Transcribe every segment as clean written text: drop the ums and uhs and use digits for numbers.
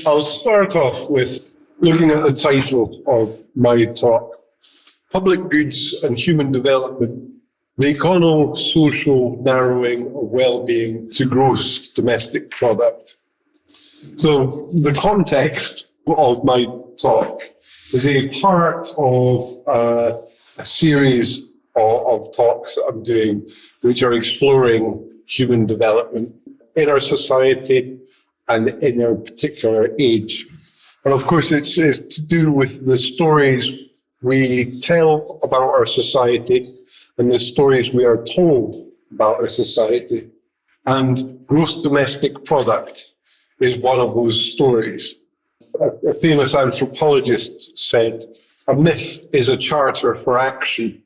I'll start off with looking at the title of my talk, Public Goods and Human Development, the Econo-Social Narrowing of Wellbeing to Gross Domestic Product. So the context of my talk is a part of a series of talks that I'm doing, which are exploring human development in our society and in our particular age. And of course, it's to do with the stories we tell about our society and the stories we are told about our society. And gross domestic product is one of those stories. A famous anthropologist said, a myth is a charter for action.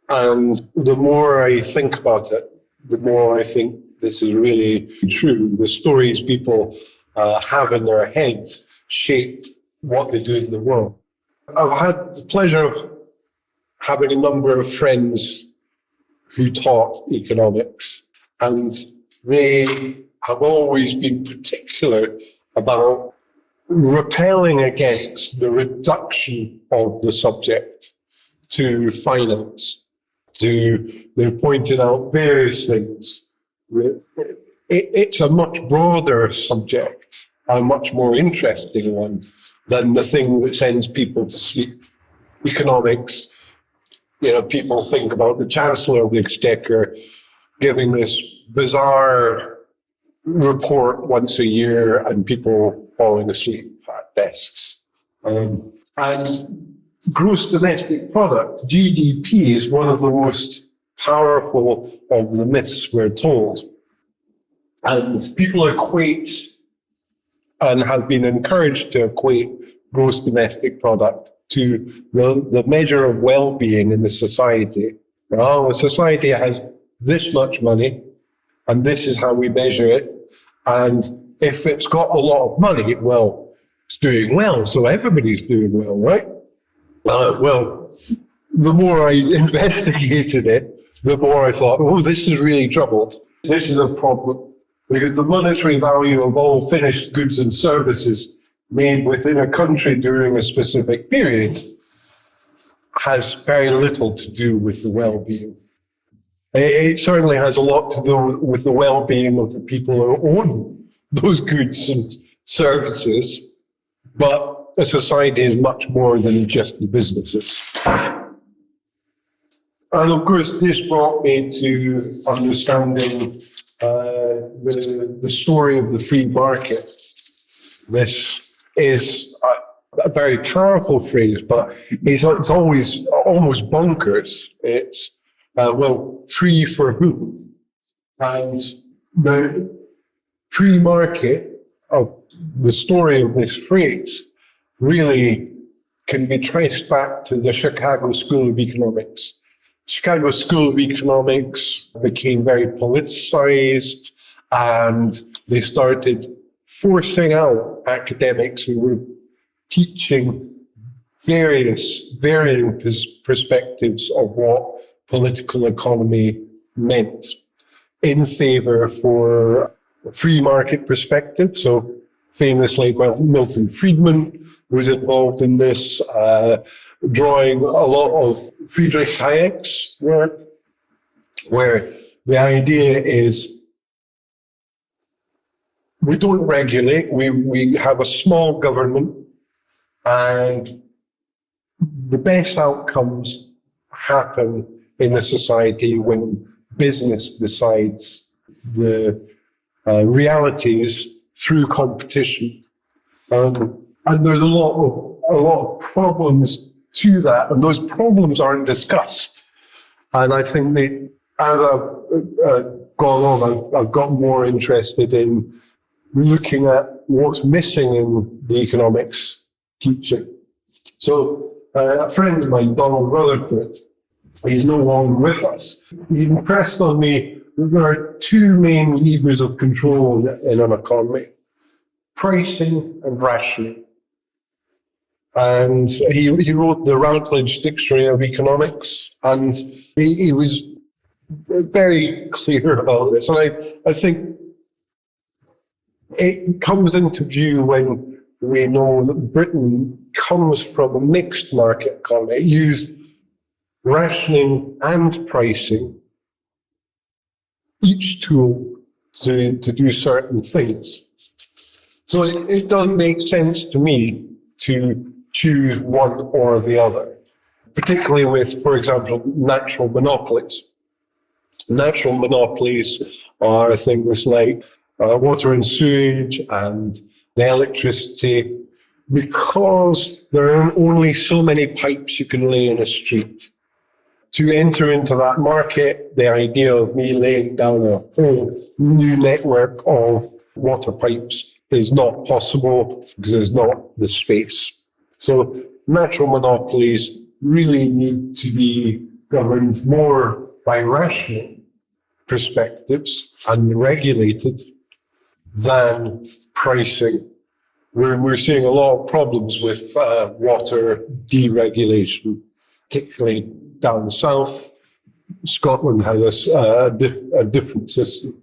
And the more I think about it, the more I think this is really true. The stories people have in their heads shape what they do in the world. I've had the pleasure of having a number of friends who taught economics, and they have always been particular about repelling against the reduction of the subject to finance. They're pointing out various things. It's a much broader subject, a much more interesting one than the thing that sends people to sleep. Economics, people think about the Chancellor of the Exchequer giving this bizarre report once a year and people falling asleep at desks. And gross domestic product, GDP, is one of the most powerful of the myths we're told. And people equate and have been encouraged to equate gross domestic product to the measure of well-being in the society. The society has this much money, and this is how we measure it. And if it's got a lot of money, well, it's doing well, so everybody's doing well, right? Well, the more I investigated it, the more I thought, this is really troubled. This is a problem, because the monetary value of all finished goods and services made within a country during a specific period has very little to do with the well-being. It certainly has a lot to do with the well-being of the people who own those goods and services, but a society is much more than just the businesses. And of course, this brought me to understanding the story of the free market. This is a very powerful phrase, but it's always almost bonkers. It's, free for whom? And the free market of the story of this phrase really can be traced back to the Chicago School of Economics. Chicago School of Economics became very politicized, and they started forcing out academics who were teaching varying perspectives of what political economy meant in favor for a free market perspective. So famously, Milton Friedman was involved in this, drawing a lot of Friedrich Hayek's work, where the idea is we don't regulate, we have a small government, and the best outcomes happen in the society when business decides the realities through competition. And there's a lot of problems to that, and those problems aren't discussed. And I think that as I've gone on, I've got more interested in looking at what's missing in the economics teaching. So a friend of mine, Donald Rutherford, he's no longer with us. He impressed on me that there are two main levers of control in an economy: pricing and rationing. And he wrote the Routledge Dictionary of Economics, and he was very clear about this. And I think it comes into view when we know that Britain comes from a mixed market economy. It used rationing and pricing, each tool to do certain things. So it doesn't make sense to me to choose one or the other, particularly with, for example, natural monopolies. Natural monopolies are things like water and sewage and the electricity, because there are only so many pipes you can lay in a street. To enter into that market, the idea of me laying down a whole new network of water pipes is not possible because there's not the space. So natural monopolies really need to be governed more by rational perspectives and regulated than pricing. We're seeing a lot of problems with water deregulation, particularly down south. Scotland has a different system.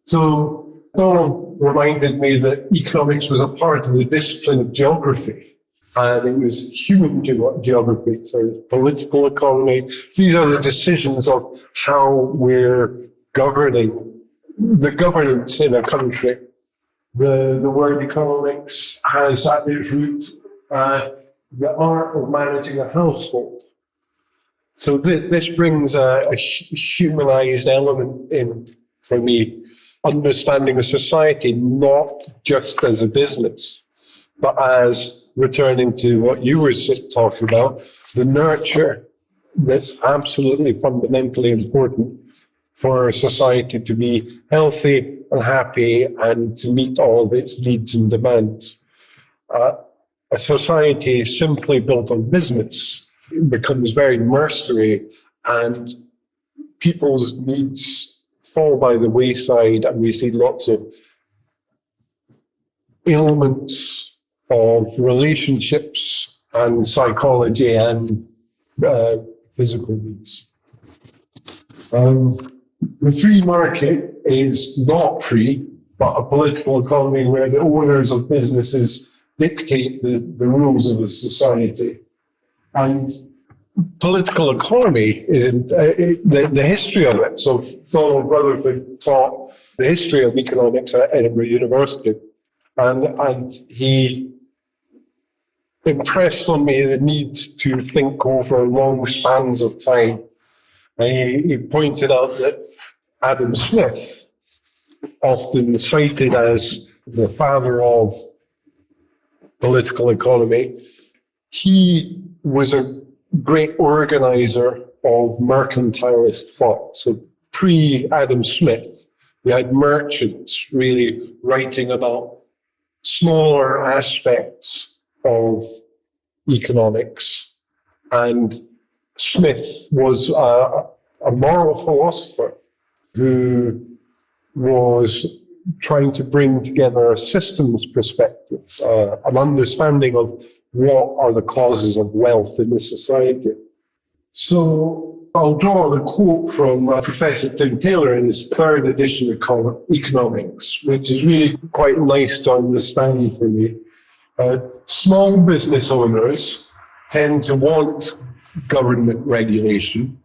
So Donald reminded me that economics was a part of the discipline of geography, and it was human geography, so political economy. These are the decisions of how we're governing the governance in a country. The word economics has at its root the art of managing a household. So this brings a humanized element in for me, understanding a society not just as a business, but as returning to what you were talking about, the nurture that's absolutely fundamentally important for a society to be healthy and happy and to meet all of its needs and demands. A society simply built on business becomes very mercenary, and people's needs fall by the wayside, and we see lots of ailments of relationships and psychology and physical needs. The free market is not free, but a political economy where the owners of businesses dictate the rules of a society. And political economy is the history of it. So Donald Rutherford taught the history of economics at Edinburgh University, and he impressed on me the need to think over long spans of time. And he pointed out that Adam Smith, often cited as the father of political economy, he was a great organizer of mercantilist thought. So pre-Adam Smith, we had merchants really writing about smaller aspects of economics. And Smith was a moral philosopher who was trying to bring together a systems perspective, an understanding of what are the causes of wealth in the society. So I'll draw the quote from Professor Tim Taylor in his third edition of Economics, which is really quite nice to understand for me. Small business owners tend to want government regulation,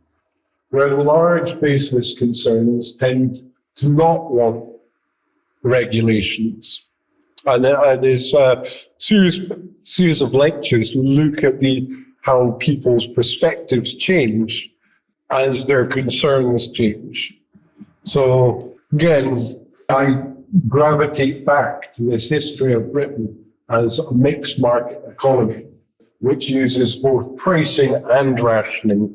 whereas large business concerns tend to not want regulations. And his series of lectures look at how people's perspectives change as their concerns change. So again, I gravitate back to this history of Britain as a mixed market economy, which uses both pricing and rationing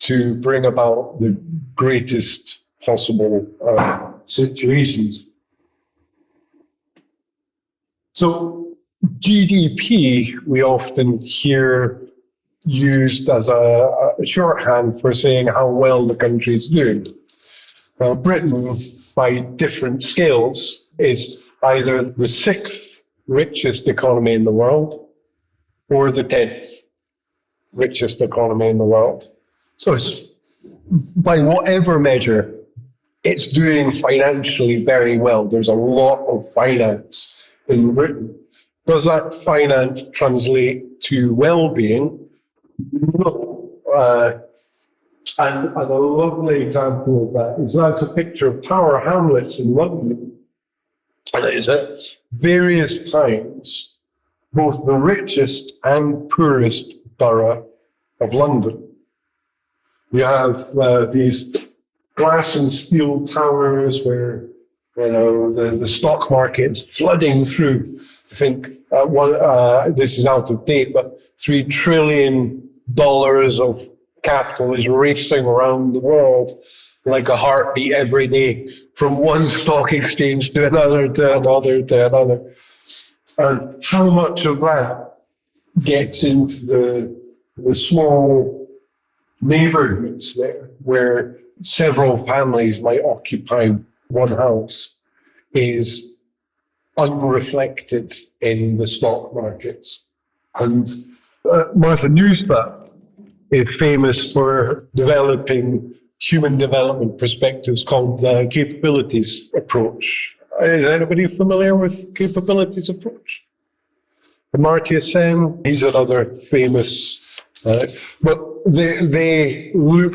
to bring about the greatest possible situations. So GDP, we often hear used as a shorthand for saying how well the country is doing. Well, Britain, by different scales, is either the 6th richest economy in the world or the 10th richest economy in the world. So it's, by whatever measure, it's doing financially very well. There's a lot of finance in Britain. Does that finance translate to well-being? No. And a lovely example of that is that's a picture of Tower Hamlets in London. And it is at various times both the richest and poorest borough of London. You have these glass and steel towers where the stock market is flooding through. I think this is out of date, but $3 trillion of capital is racing around the world like a heartbeat every day, from one stock exchange to another, to another, to another. And how much of that gets into the small neighborhoods there, where several families might occupy one house, is unreflected in the stock markets. And Martha Nussbaum is famous for developing human development perspectives called the capabilities approach. Is anybody familiar with capabilities approach? Amartya Sen, he's another famous, but they look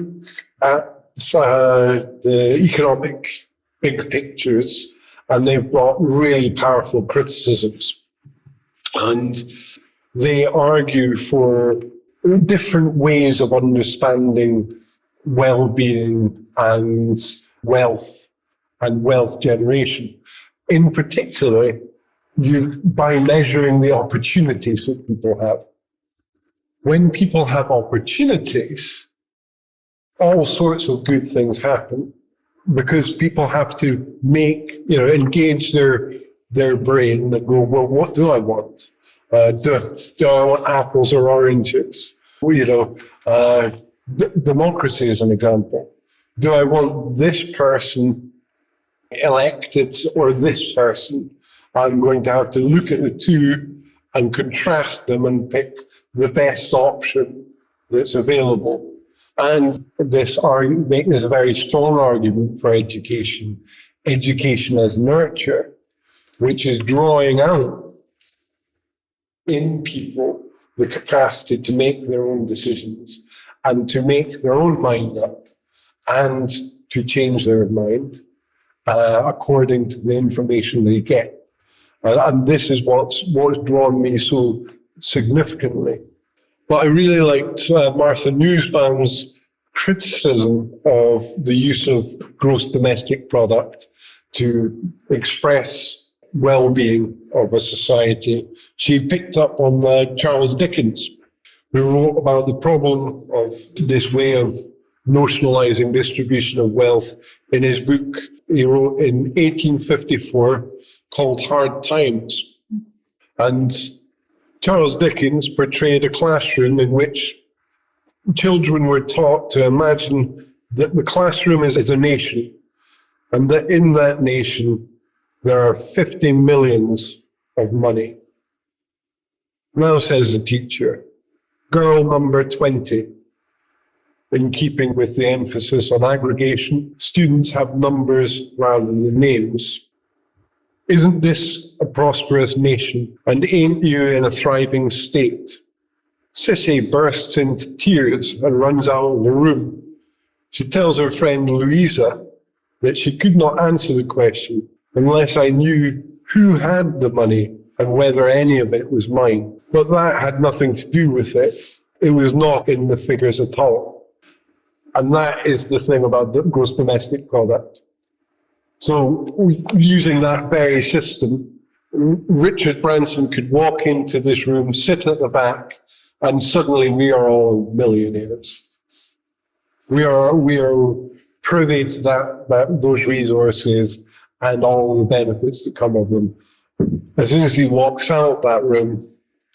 at the economic big pictures, and they've got really powerful criticisms. And they argue for different ways of understanding well-being and wealth generation. In particular, by measuring the opportunities that people have. When people have opportunities, all sorts of good things happen, because people have to engage their brain and go, well, what do I want? Do I want apples or oranges? Democracy is an example. Do I want this person elected or this person? I'm going to have to look at the two and contrast them and pick the best option that's available. And this is a very strong argument for education as nurture, which is drawing out in people the capacity to make their own decisions and to make their own mind up and to change their mind according to the information they get. And this is what's drawn me so significantly. But I really liked Martha Nussbaum's criticism of the use of gross domestic product to express well-being of a society. She picked up on Charles Dickens, who wrote about the problem of this way of notionalizing distribution of wealth in his book he wrote in 1854 called Hard Times. And Charles Dickens portrayed a classroom in which children were taught to imagine that the classroom is a nation, and that in that nation there are 50 millions of money. Now, says the teacher, girl number 20, in keeping with the emphasis on aggregation, students have numbers rather than names. Isn't this a prosperous nation? And ain't you in a thriving state? Sissy bursts into tears and runs out of the room. She tells her friend Louisa that she could not answer the question unless I knew who had the money and whether any of it was mine. But that had nothing to do with it. It was not in the figures at all. And that is the thing about the gross domestic product. So using that very system, Richard Branson could walk into this room, sit at the back, and suddenly we are all millionaires. We are privy to those resources and all the benefits that come of them. As soon as he walks out that room,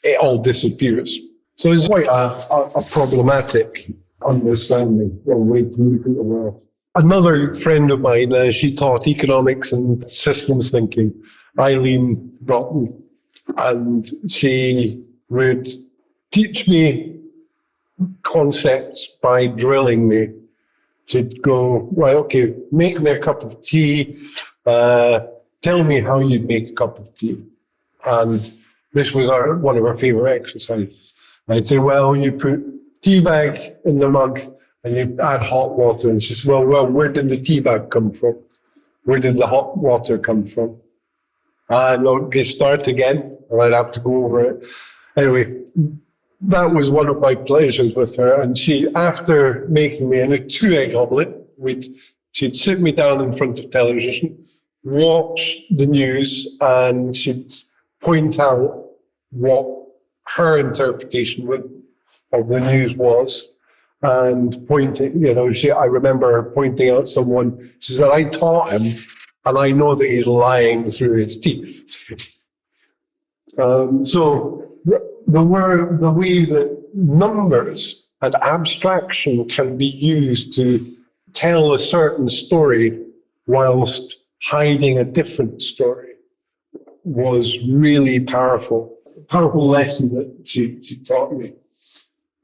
it all disappears. So it's quite a problematic understanding of the way to look at the world. Another friend of mine, she taught economics and systems thinking, Eileen Broughton, and she would teach me concepts by drilling me She'd go, well, okay, make me a cup of tea. Tell me how you'd make a cup of tea. And this was one of our favorite exercises. I'd say, well, you put tea bag in the mug and you add hot water. And she says, well, where did the tea bag come from? Where did the hot water come from? And okay, start again, and I'd have to go over it. Anyway, that was one of my pleasures with her. And she, after making me a 2-egg omelette, she'd sit me down in front of television, watch the news, and she'd point out what her interpretation of the news was. And pointing, I remember her pointing out someone, she said, I taught him, and I know that he's lying through his teeth. So the way that numbers and abstraction can be used to tell a certain story whilst hiding a different story was really powerful. Powerful lesson that she taught me.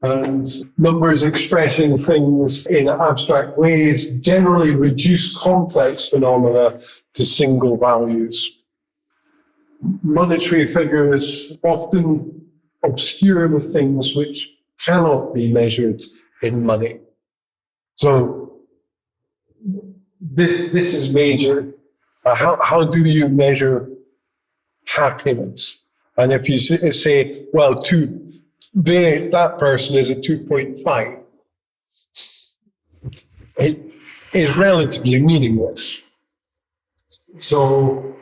And numbers expressing things in abstract ways generally reduce complex phenomena to single values. Monetary figures often obscure the things which cannot be measured in money. So this is major. How do you measure happiness? And if you say, well, that person is a 2.5, it is relatively meaningless. So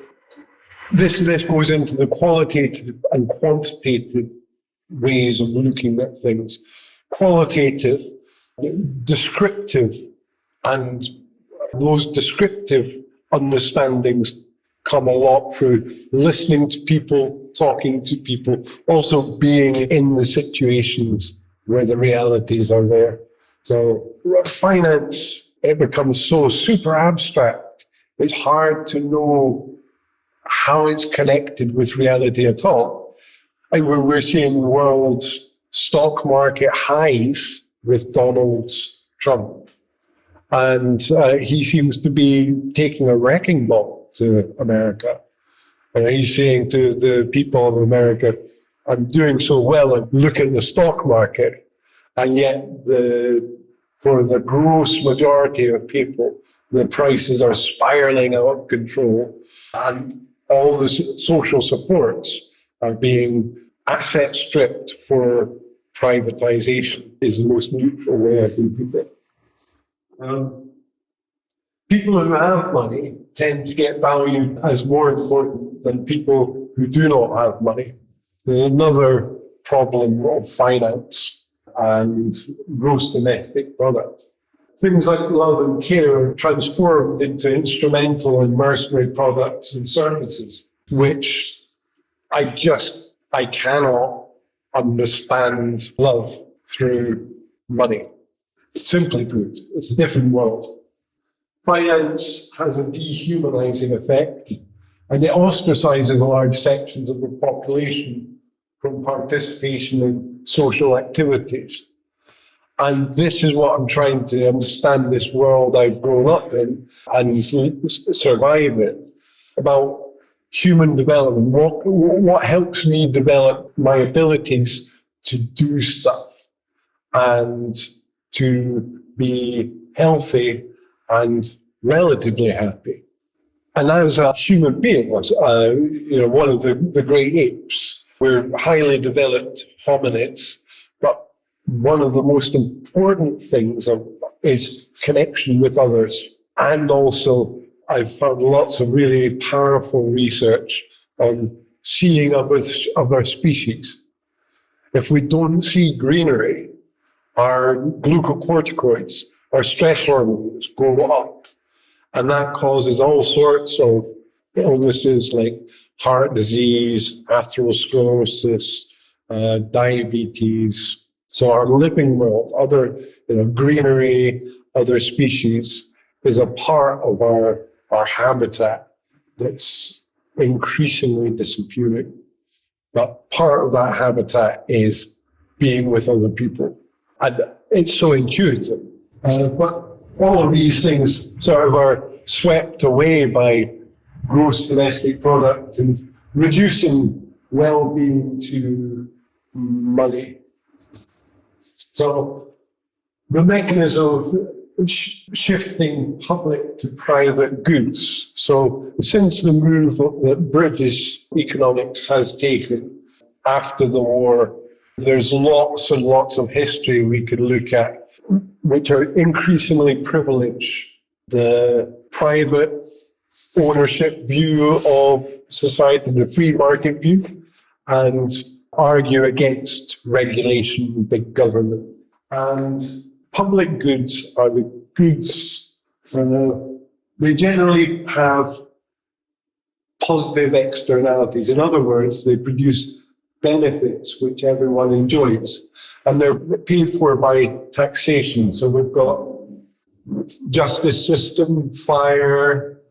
this goes into the qualitative and quantitative ways of looking at things. Qualitative, descriptive, and those descriptive understandings come a lot through listening to people, talking to people, also being in the situations where the realities are there. So finance, it becomes so super abstract. It's hard to know how it's connected with reality at all. And we're seeing world stock market highs with Donald Trump. And he seems to be taking a wrecking ball to America. And he's saying to the people of America, I'm doing so well, and look at the stock market. And yet, for the gross majority of people, the prices are spiraling out of control. And all the social supports are being asset stripped for privatization, is the most neutral way I can put it. People who have money tend to get valued as more important than people who do not have money. There's another problem of finance and gross domestic product. Things like love and care are transformed into instrumental and mercenary products and services, which I cannot understand love through money. Simply put, it's a different world. Finance has a dehumanizing effect, and it ostracizes large sections of the population from participation in social activities. And this is what I'm trying to understand, this world I've grown up in and survive in, about human development. What helps me develop my abilities to do stuff and to be healthy and relatively happy. And as a human being, one of the great apes, we're highly developed hominids, but one of the most important things is connection with others. And also, I've found lots of really powerful research on seeing other species. If we don't see greenery, our glucocorticoids, our stress hormones go up. And that causes all sorts of illnesses like heart disease, atherosclerosis, diabetes. So our living world, other greenery, other species, is a part of our habitat that's increasingly disappearing. But part of that habitat is being with other people. And it's so intuitive. But all of these things sort of are swept away by gross domestic product and reducing well-being to money. So the mechanism of shifting public to private goods. So since the move that British economics has taken after the war, there's lots and lots of history we could look at which are increasingly privilege the private ownership view of society, the free market view, and argue against regulation, big government. And public goods are the goods, they generally have positive externalities. In other words, they produce benefits which everyone enjoys, and they're paid for by taxation. So we've got justice system, fire,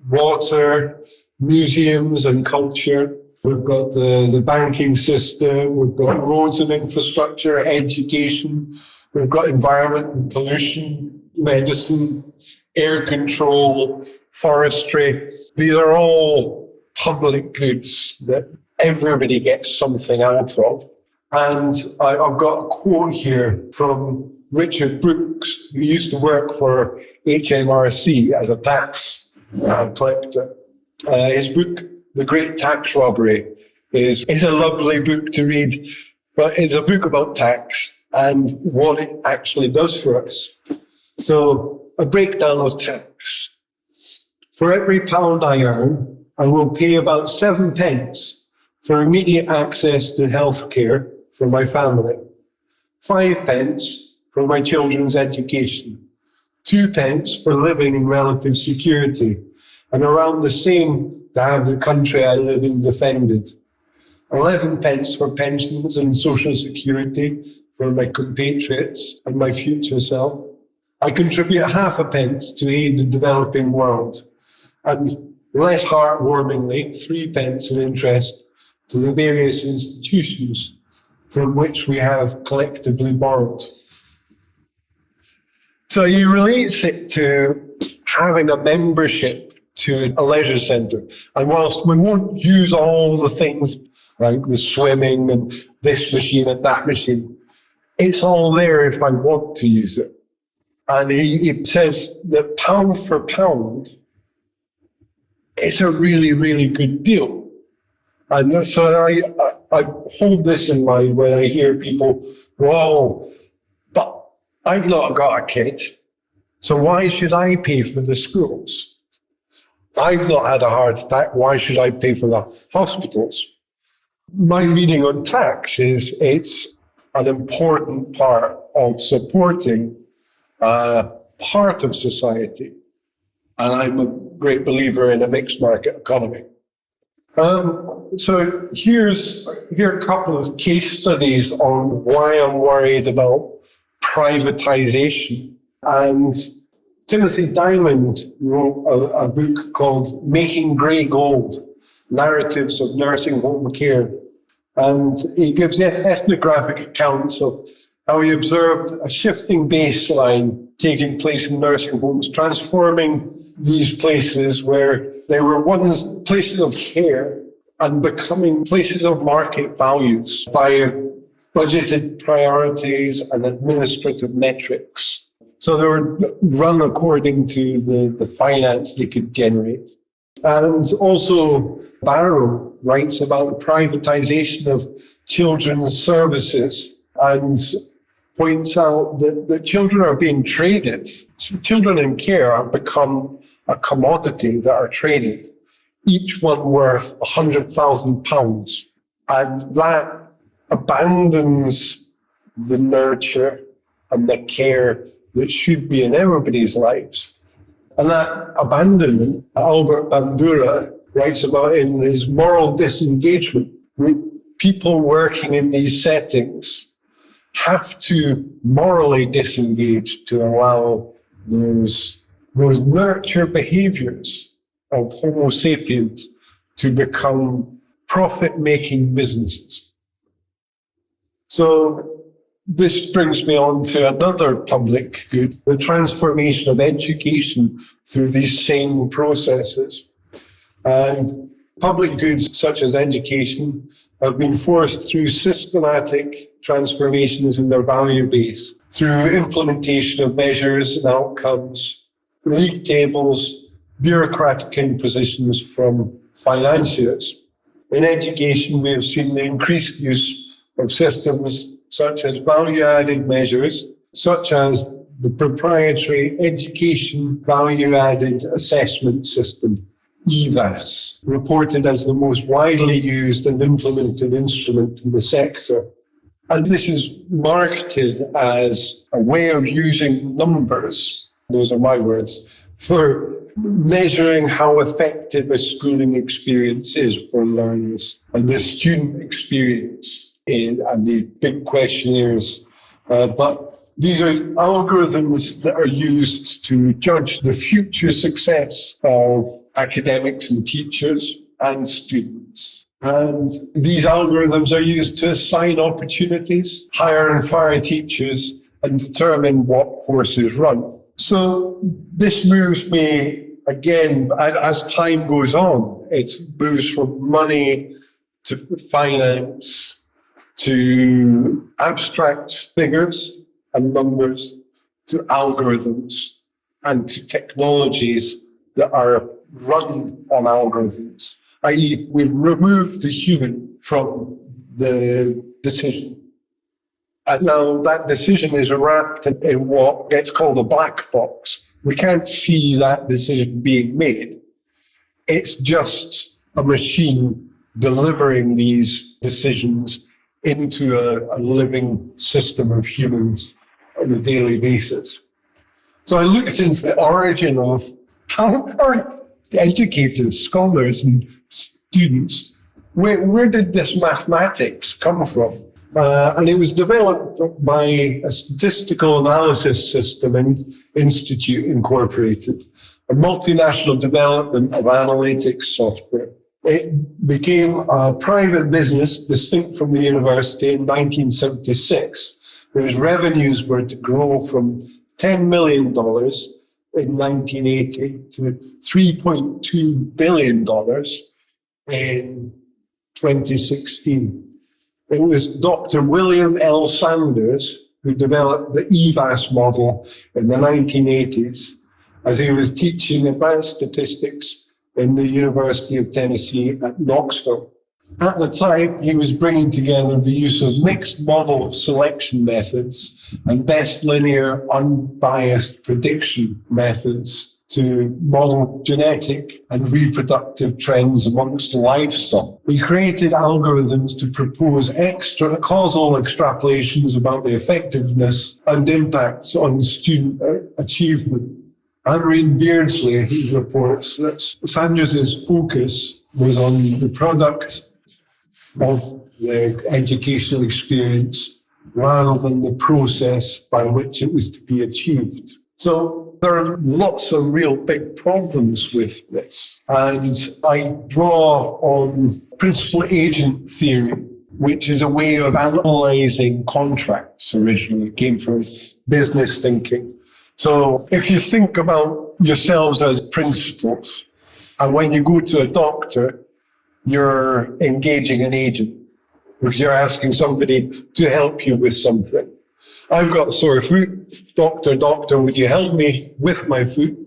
water, museums and culture. We've got the banking system, we've got roads and infrastructure, education, we've got environment and pollution, medicine, air control, forestry. These are all public goods that everybody gets something out of. And I've got a quote here from Richard Brooks, who used to work for HMRC as a tax collector. His book, The Great Tax Robbery, is a lovely book to read, but it's a book about tax and what it actually does for us. So a breakdown of tax. For every pound I earn, I will pay about 7 pence for immediate access to health care for my family, 5 pence for my children's education, 2 pence for living in relative security, and around the same to have the country I live in defended. 11 pence for pensions and social security for my compatriots and my future self. I contribute half a pence to aid the developing world, and less heartwarmingly, 3 pence in interest to the various institutions from which we have collectively borrowed. So he relates it to having a membership to a leisure centre. And whilst we won't use all the things like the swimming and this machine and that machine, it's all there if I want to use it. And he says that pound for pound, it's a really, really good deal. And so I hold this in mind when I hear people, whoa, but I've not got a kid, so why should I pay for the schools? I've not had a heart attack, why should I pay for the hospitals? My reading on tax is it's an important part of supporting part of society. And I'm a great believer in a mixed market economy. So here are a couple of case studies on why I'm worried about privatization. And Timothy Diamond wrote a book called Making Grey Gold, Narratives of Nursing Home Care. And he gives ethnographic accounts of how he observed a shifting baseline taking place in nursing homes, transforming these places where they were once places of care and becoming places of market values via budgeted priorities and administrative metrics. So they were run according to the finance they could generate. And also Barrow writes about the privatization of children's services and points out that children are being traded. Children in care have become a commodity that are traded, each one worth £100,000. And that abandons the nurture and the care that should be in everybody's lives. And that abandonment, Albert Bandura writes about in his moral disengagement. People working in these settings have to morally disengage to allow those nurture behaviors of Homo sapiens to become profit-making businesses. So this brings me on to another public good, the transformation of education through these same processes. And public goods such as education have been forced through systematic transformations in their value base, through implementation of measures and outcomes, league tables, bureaucratic impositions from financiers. In education, we have seen the increased use of systems such as value-added measures, such as the proprietary Education Value-Added Assessment System, EVAS, reported as the most widely used and implemented instrument in the sector. And this is marketed as a way of using numbers, those are my words, for measuring how effective a schooling experience is for learners and the student experience and the big questionnaires. But these are algorithms that are used to judge the future success of academics and teachers and students. And these algorithms are used to assign opportunities, hire and fire teachers, and determine what courses run. So this moves me, again, as time goes on, it moves from money to finance to abstract figures and numbers to algorithms and to technologies that are run on algorithms, i.e. we've removed the human from the decision. And now that decision is wrapped in what gets called a black box. We can't see that decision being made. It's just a machine delivering these decisions into a living system of humans on a daily basis. So I looked into the origin of how our educators, scholars and students, where did this mathematics come from? And it was developed by a statistical analysis system institute incorporated, a multinational development of analytics software. It became a private business distinct from the university in 1976. Whose revenues were to grow from $10 million in 1980 to $3.2 billion in 2016. It was Dr. William L. Sanders who developed the EVAS model in the 1980s as he was teaching advanced statistics in the University of Tennessee at Knoxville. At the time, he was bringing together the use of mixed model selection methods and best linear unbiased prediction methods to model genetic and reproductive trends amongst livestock. We created algorithms to propose extra causal extrapolations about the effectiveness and impacts on student achievement. Henry Beardsley, he reports that Sanders' focus was on the product of the educational experience rather than the process by which it was to be achieved. So there are lots of real big problems with this. And I draw on principal agent theory, which is a way of analyzing contracts originally. It came from business thinking. So if you think about yourselves as principals, and when you go to a doctor, you're engaging an agent, because you're asking somebody to help you with something. I've got a sore foot. Doctor, would you help me with my foot?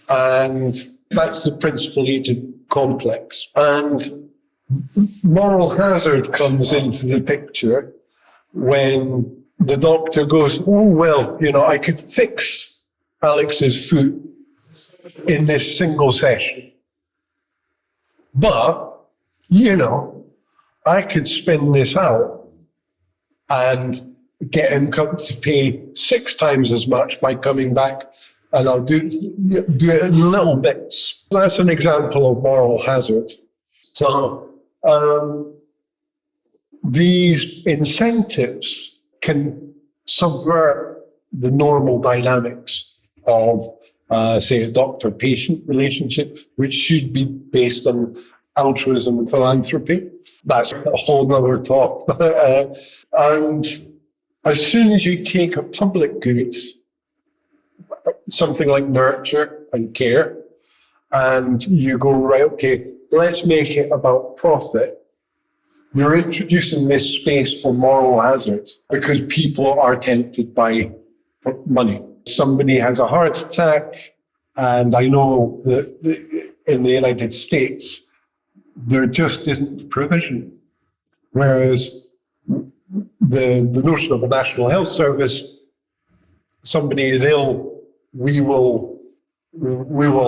And that's the principal agent complex. And moral hazard comes into the picture when the doctor goes, oh, well, I could fix Alex's foot in this single session. But, I could spin this out and get him to pay 6 times as much by coming back, and I'll do it in little bits. That's an example of moral hazard. So these incentives can subvert the normal dynamics of, say, a doctor-patient relationship, which should be based on altruism and philanthropy. That's a whole nother talk. And As soon as you take a public good, something like nurture and care, and you go, right, okay, let's make it about profit, you're introducing this space for moral hazard because people are tempted by money. Somebody has a heart attack, and I know that in the United States, there just isn't provision. Whereas the notion of a national health service, somebody is ill, we will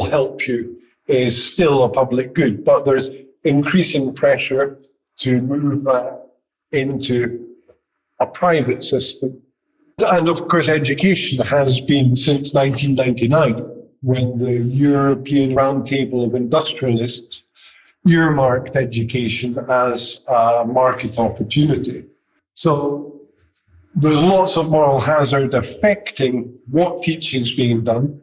help you, is still a public good. But there's increasing pressure to move that into a private system. And of course, education has been since 1999, when the European Roundtable of Industrialists earmarked education as a market opportunity. So there's lots of moral hazard affecting what teaching is being done,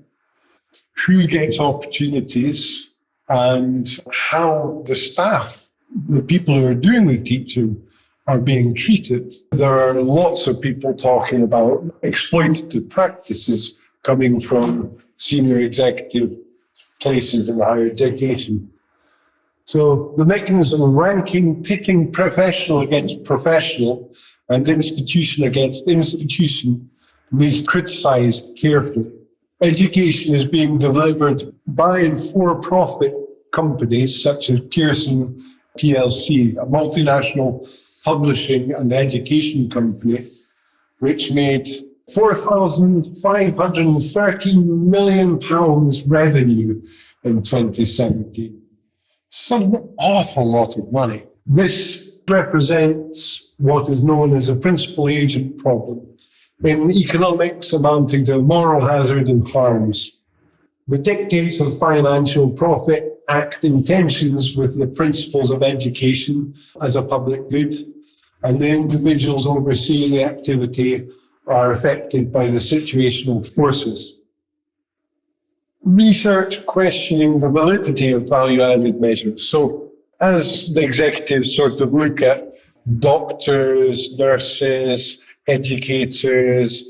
who gets opportunities, and how the staff, the people who are doing the teaching, are being treated. There are lots of people talking about exploitative practices coming from senior executive places in higher education. So the mechanism of ranking, pitting professional against professional and institution against institution needs criticised carefully. Education is being delivered by and for-profit companies such as Pearson PLC, a multinational publishing and education company, which made £4,513 million revenue in 2017. It's an awful lot of money. This represents what is known as a principal agent problem in economics, amounting to moral hazard and harms. The dictates of financial profit act in tensions with the principles of education as a public good, and the individuals overseeing the activity are affected by the situational forces. Research questioning the validity of value-added measures. So as the executives sort of look at doctors, nurses, educators,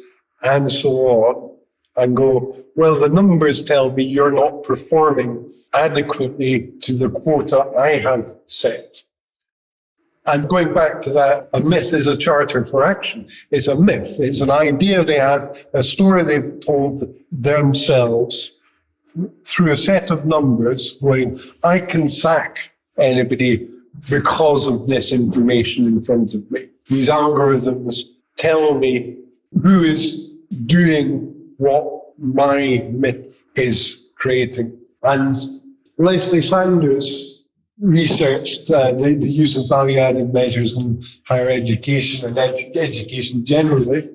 and so on, and go, well, the numbers tell me you're not performing adequately to the quota I have set. And going back to that, a myth is a charter for action. It's a myth. It's an idea they have, a story they've told themselves through a set of numbers going, I can sack anybody because of this information in front of me. These algorithms tell me who is doing what my myth is creating. And Leslie Sanders researched the use of value-added measures in higher education and education generally,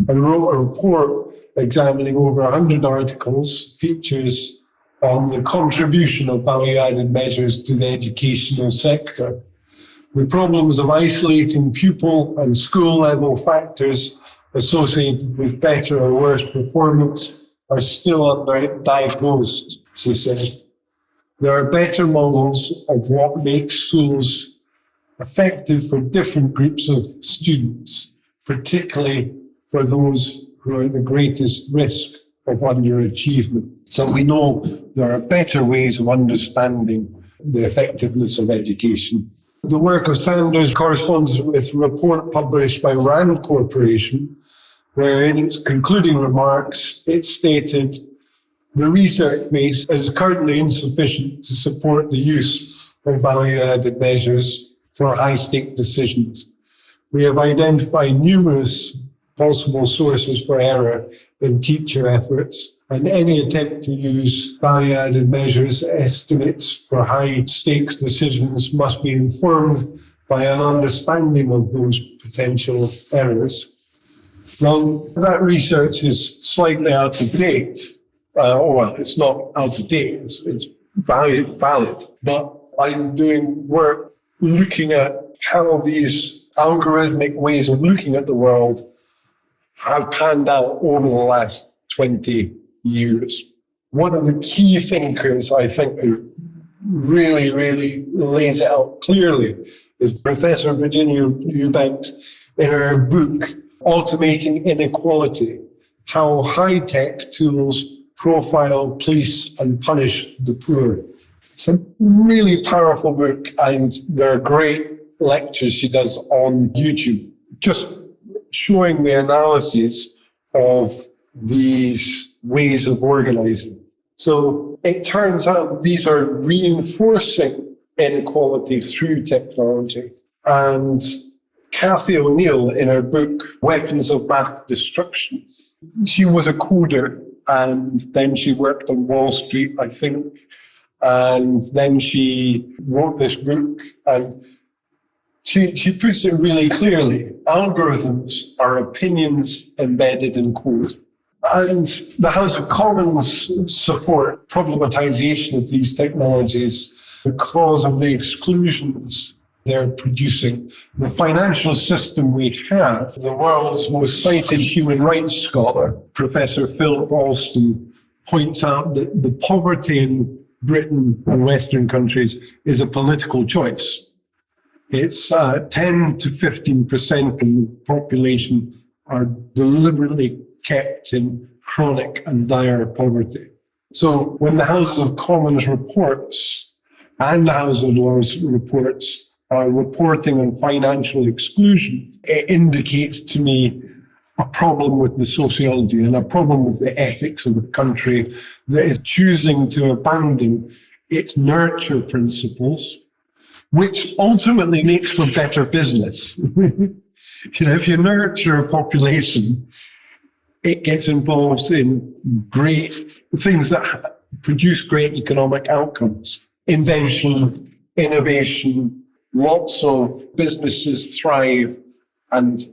and wrote a report examining over 100 articles, features on the contribution of value-added measures to the educational sector. The problems of isolating pupil and school-level factors associated with better or worse performance are still undiagnosed, she said. There are better models of what makes schools effective for different groups of students, particularly for those who are at the greatest risk of underachievement. So we know there are better ways of understanding the effectiveness of education. The work of Sanders corresponds with a report published by RAND Corporation, where in its concluding remarks, it stated, the research base is currently insufficient to support the use of value-added measures for high-stake decisions. We have identified numerous possible sources for error in teacher efforts, and any attempt to use value-added measures estimates for high-stakes decisions must be informed by an understanding of those potential errors. Now, that research is slightly out of date. Well, it's not out of date, it's valid. But I'm doing work looking at how these algorithmic ways of looking at the world have panned out over the last 20 years. One of the key thinkers, I think, who really lays it out clearly is Professor Virginia Eubanks in her book, automating inequality, how high-tech tools profile, police, and punish the poor. It's a really powerful book, and there are great lectures she does on YouTube, just showing the analysis of these ways of organizing. So it turns out that these are reinforcing inequality through technology. And Cathy O'Neill, in her book, Weapons of Mass Destruction, she was a coder, and then she worked on Wall Street, I think, and then she wrote this book, and she puts it really clearly. Algorithms are opinions embedded in code. And the House of Commons support problematization of these technologies because of the exclusions they're producing. The financial system we have, the world's most cited human rights scholar, Professor Philip Alston, points out that the poverty in Britain and Western countries is a political choice. It's 10 to 15% of the population are deliberately kept in chronic and dire poverty. So when the House of Commons reports and the House of Lords reports are reporting on financial exclusion, it indicates to me a problem with the sociology and a problem with the ethics of a country that is choosing to abandon its nurture principles, which ultimately makes for better business. If you nurture a population, it gets involved in great things that produce great economic outcomes. Invention, innovation, lots of businesses thrive, and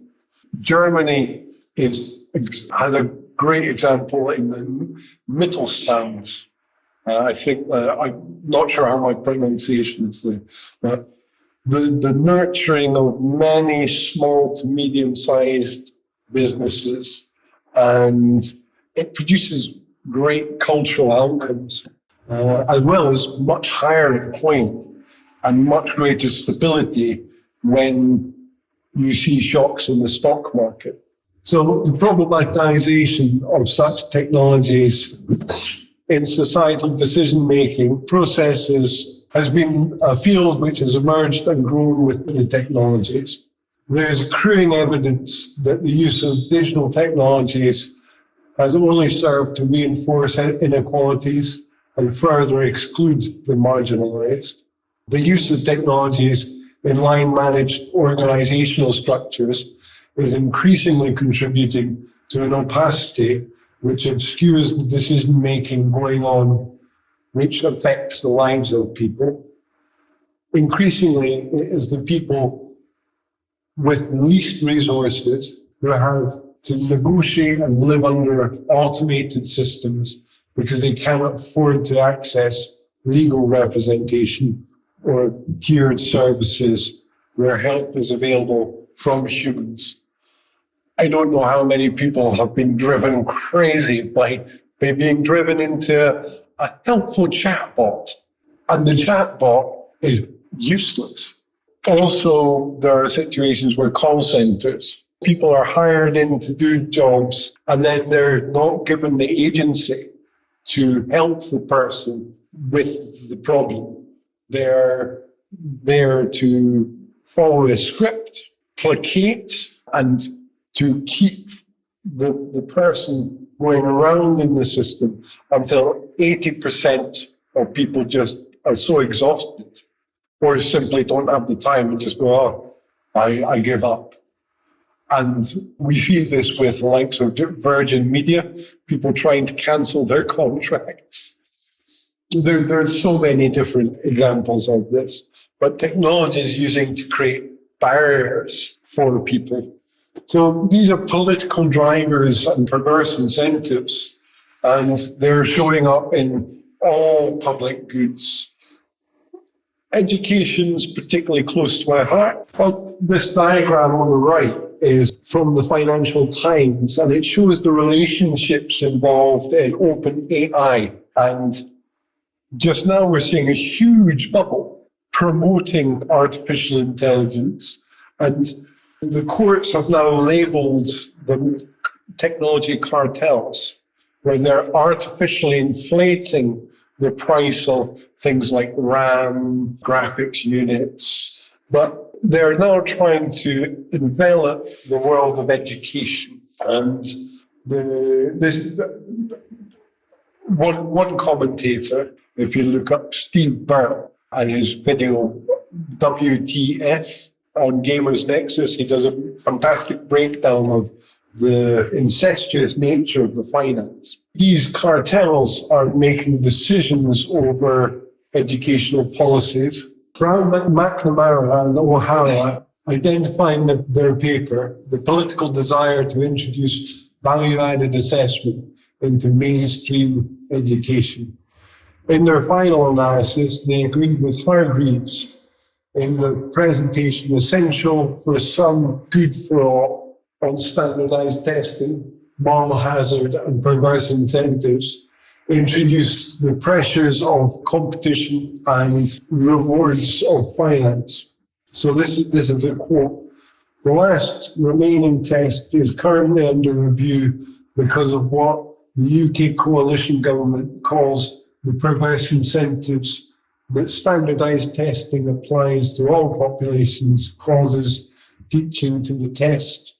Germany has a great example in the Mittelstand. I think, I'm not sure how my pronunciation is there, but the nurturing of many small to medium-sized businesses, and it produces great cultural outcomes, as well as much higher employment and much greater stability when you see shocks in the stock market. So the problematization of such technologies in societal decision-making processes has been a field which has emerged and grown with the technologies. There is accruing evidence that the use of digital technologies has only served to reinforce inequalities and further exclude the marginalized. The use of technologies in line-managed organizational structures is increasingly contributing to an opacity which obscures the decision-making going on, which affects the lives of people. Increasingly, it is the people with least resources who have to negotiate and live under automated systems because they cannot afford to access legal representation or tiered services where help is available from humans. I don't know how many people have been driven crazy by being driven into a helpful chatbot, and the chatbot is useless. Also, there are situations where call centers, people are hired in to do jobs, and then they're not given the agency to help the person with the problem. They're there to follow a script, placate, and to keep the person going around in the system until 80% of people just are so exhausted or simply don't have the time and just go, oh, I give up. And we see this with the likes of Virgin Media, people trying to cancel their contracts. There's so many different examples of this, but technology is using to create barriers for people. So these are political drivers and perverse incentives, and they're showing up in all public goods. Education's particularly close to my heart. Well, this diagram on the right is from the Financial Times, and it shows the relationships involved in open AI. And just now we're seeing a huge bubble promoting artificial intelligence. And The courts have now labelled them technology cartels, where they're artificially inflating the price of things like RAM, graphics units, but they're now trying to envelop the world of education. And one commentator, if you look up Steve Burt and his video WTF on Gamers Nexus, he does a fantastic breakdown of the incestuous nature of the finance. These cartels are making decisions over educational policies. Brown, McNamara and O'Hara identifying in their paper the political desire to introduce value-added assessment into mainstream education. In their final analysis, they agreed with Hargreaves in the presentation essential for some, good for all, on standardized testing, moral hazard and perverse incentives, introduced the pressures of competition and rewards of finance. So this is a quote. The last remaining test is currently under review because of what the UK coalition government calls the perverse incentives that standardized testing applies to all populations, causes teaching to the test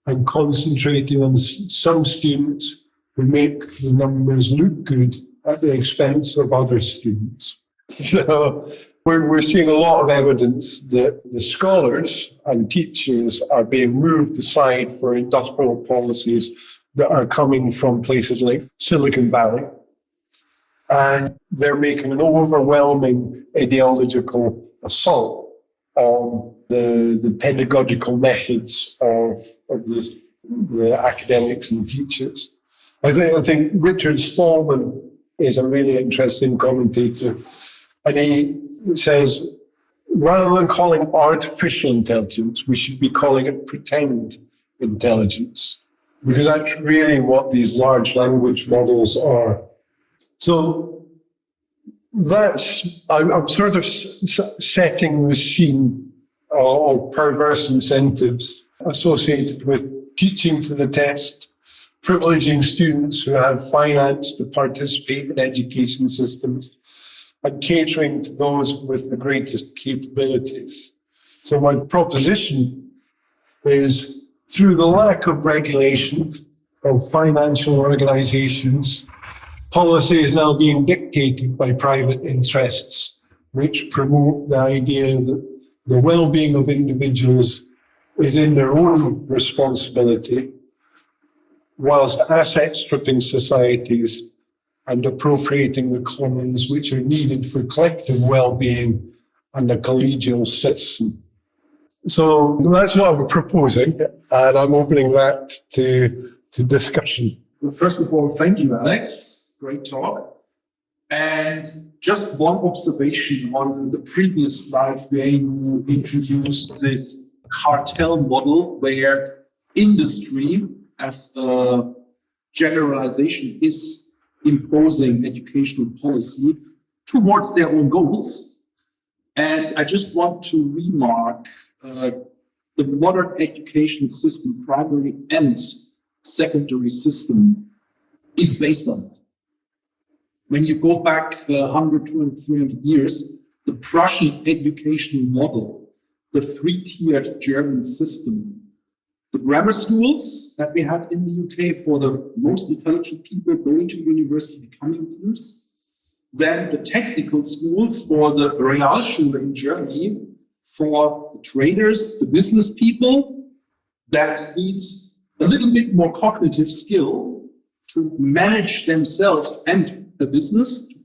and concentrating on some students who make the numbers look good at the expense of other students. So we're seeing a lot of evidence that the scholars and teachers are being moved aside for industrial policies that are coming from places like Silicon Valley. And they're making an overwhelming ideological assault on the pedagogical methods of the academics and teachers. I think Richard Stallman is a really interesting commentator. And he says, rather than calling artificial intelligence, we should be calling it pretend intelligence, because that's really what these large language models are. So I'm sort of setting the scene of perverse incentives associated with teaching to the test, privileging students who have finance to participate in education systems, and catering to those with the greatest capabilities. So my proposition is, through the lack of regulation of financial organizations, policy is now being dictated by private interests, which promote the idea that the well-being of individuals is in their own responsibility, whilst asset-stripping societies and appropriating the commons which are needed for collective well-being and a collegial citizen. So that's what I'm proposing, and I'm opening that to discussion. Well, first of all, thank you, Alex. Great talk. And just one observation on the previous slide where you introduced this cartel model where industry as a generalization is imposing educational policy towards their own goals. And I just want to remark the modern education system, primary and secondary system, is based on it. When you go back 100, 200, 300 years, the Prussian educational model, the three-tiered German system, the grammar schools that we had in the UK for the most intelligent people going to university, becoming leaders, then the technical schools or the Realschule in Germany for the traders, the business people that need a little bit more cognitive skill to manage themselves and the business, to